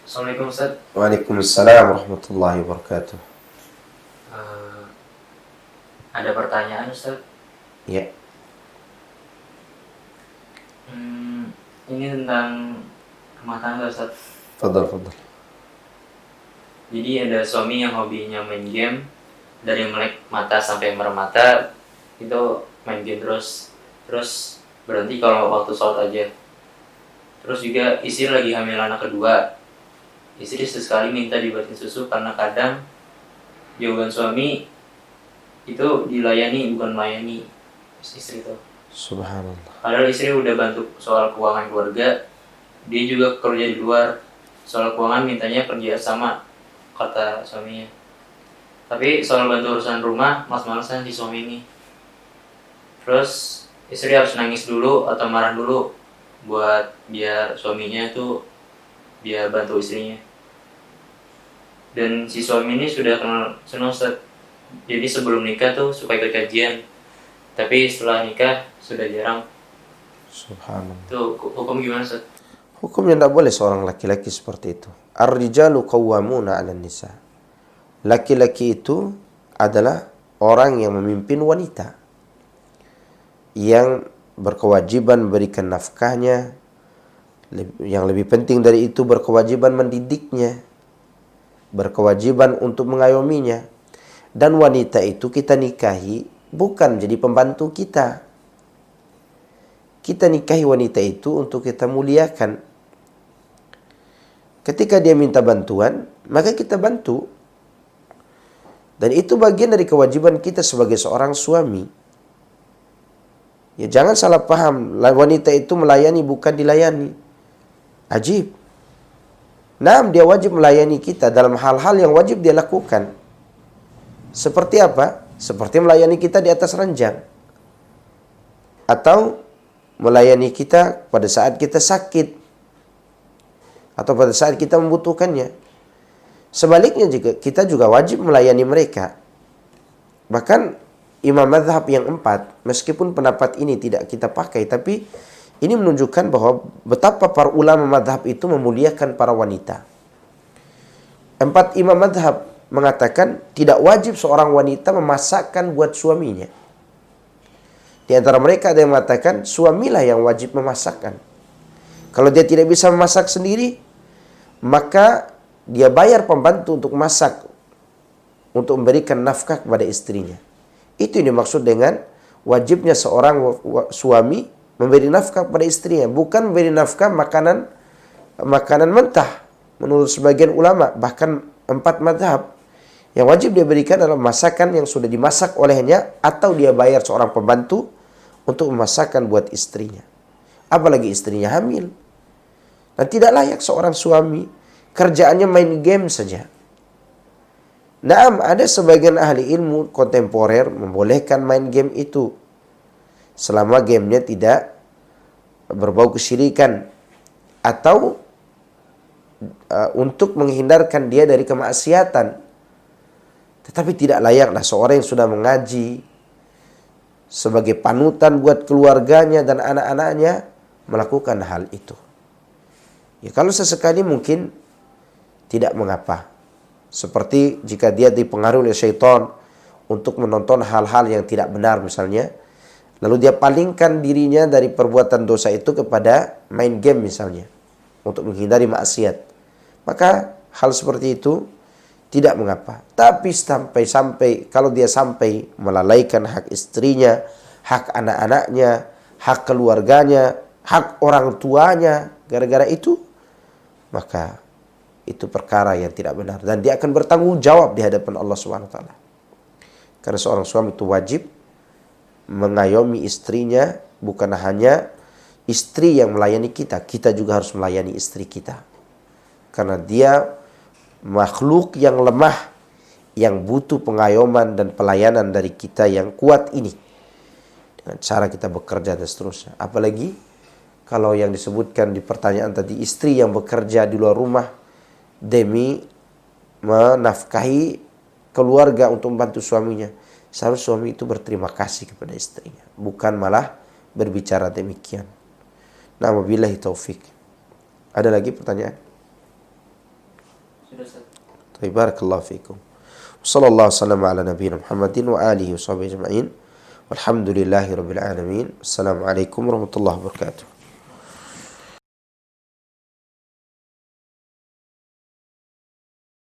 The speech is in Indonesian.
Assalamualaikum Ustaz. Waalaikumsalam warahmatullahi wabarakatuh. Eh, ada pertanyaan Ustaz. Ya, Ini tentang rumah tangga Ustaz. fadal fadal. Jadi ada suami yang hobinya main game, dari melek mata sampai merem mata, itu main game terus berhenti kalau waktu sholat aja. Terus juga istri lagi hamil anak kedua. Istri sesekali minta dibuatin susu karena kadang jawaban suami itu dilayani bukan melayani istri itu. Subhanallah. Padahal istri udah bantu soal keuangan keluarga, dia juga kerja di luar. Soal keuangan mintanya kerja sama, kata suaminya. Tapi soal bantu urusan rumah, mas-malasan si suami ini. Terus istri harus nangis dulu atau marah dulu buat biar suaminya tuh biar bantu istrinya. Dan si suami ini sudah kenal Ustaz. Jadi sebelum nikah tuh suka ikut kajian, tapi setelah nikah sudah jarang. Subhanallah. Tuh hukum gimana Ustaz? Hukumnya tidak boleh seorang laki-laki seperti itu. Ar-rijalu qawwamuna 'alan nisa. Laki-laki itu adalah orang yang memimpin wanita, yang berkewajiban memberikan nafkahnya, yang lebih penting dari itu berkewajiban mendidiknya, berkewajiban untuk mengayominya. Dan wanita itu kita nikahi bukan jadi pembantu kita. Kita nikahi wanita itu untuk kita muliakan. Ketika dia minta bantuan, maka kita bantu. Dan itu bagian dari kewajiban kita sebagai seorang suami. Ya, jangan salah paham, wanita itu melayani bukan dilayani. Ajib. Nah, dia wajib melayani kita dalam hal-hal yang wajib dia lakukan. Seperti apa? Seperti melayani kita di atas ranjang. Atau melayani kita pada saat kita sakit. Atau pada saat kita membutuhkannya. Sebaliknya juga, kita juga wajib melayani mereka. Bahkan imam mazhab yang 4, meskipun pendapat ini tidak kita pakai, tapi ini menunjukkan bahwa betapa para ulama mazhab itu memuliakan para wanita. 4 imam mazhab mengatakan tidak wajib seorang wanita memasakkan buat suaminya. Di antara mereka ada yang mengatakan suamilah yang wajib memasakkan. Kalau dia tidak bisa memasak sendiri, maka dia bayar pembantu untuk masak, untuk memberikan nafkah kepada istrinya. Itu yang dimaksud dengan wajibnya seorang suami memberi nafkah kepada istrinya, bukan memberi nafkah makanan mentah. Menurut sebagian ulama, bahkan 4 mazhab, yang wajib dia berikan adalah masakan yang sudah dimasak olehnya, atau dia bayar seorang pembantu untuk memasakkan buat istrinya. Apalagi istrinya hamil. Dan tidak layak seorang suami kerjaannya main game saja. Naam, ada sebagian ahli ilmu kontemporer membolehkan main game itu selama gamenya tidak berbau kesyirikan, atau untuk menghindarkan dia dari kemaksiatan. Tetapi tidak layaklah seorang yang sudah mengaji sebagai panutan buat keluarganya dan anak-anaknya melakukan hal itu. Ya, kalau sesekali mungkin tidak mengapa. Seperti jika dia dipengaruhi oleh syaitan untuk menonton hal-hal yang tidak benar misalnya, lalu dia palingkan dirinya dari perbuatan dosa itu kepada main game misalnya, untuk menghindari maksiat. Maka hal seperti itu tidak mengapa. Tapi sampai kalau dia sampai melalaikan hak istrinya, hak anak-anaknya, hak keluarganya, hak orang tuanya gara-gara itu, maka itu perkara yang tidak benar, dan dia akan bertanggung jawab di hadapan Allah Subhanahu wa taala. Karena seorang suami itu wajib mengayomi istrinya, bukan hanya istri yang melayani kita, kita juga harus melayani istri kita. Karena dia makhluk yang lemah, yang butuh pengayoman dan pelayanan dari kita yang kuat ini. Dengan cara kita bekerja dan seterusnya. Apalagi kalau yang disebutkan di pertanyaan tadi, istri yang bekerja di luar rumah demi menafkahi keluarga untuk membantu suaminya. Seharusnya suami itu berterima kasih kepada istrinya, bukan malah berbicara demikian. Nah, wabillahi taufik. Ada lagi pertanyaan? Sudah Ustaz. Baik, barakallahu fikum. Wassallallahu wasallam ala nabiyina Muhammadin wa alihi wa sahbihi ajma'in. Walhamdulillahi rabbil alamin. Assalamualaikum warahmatullahi wabarakatuh.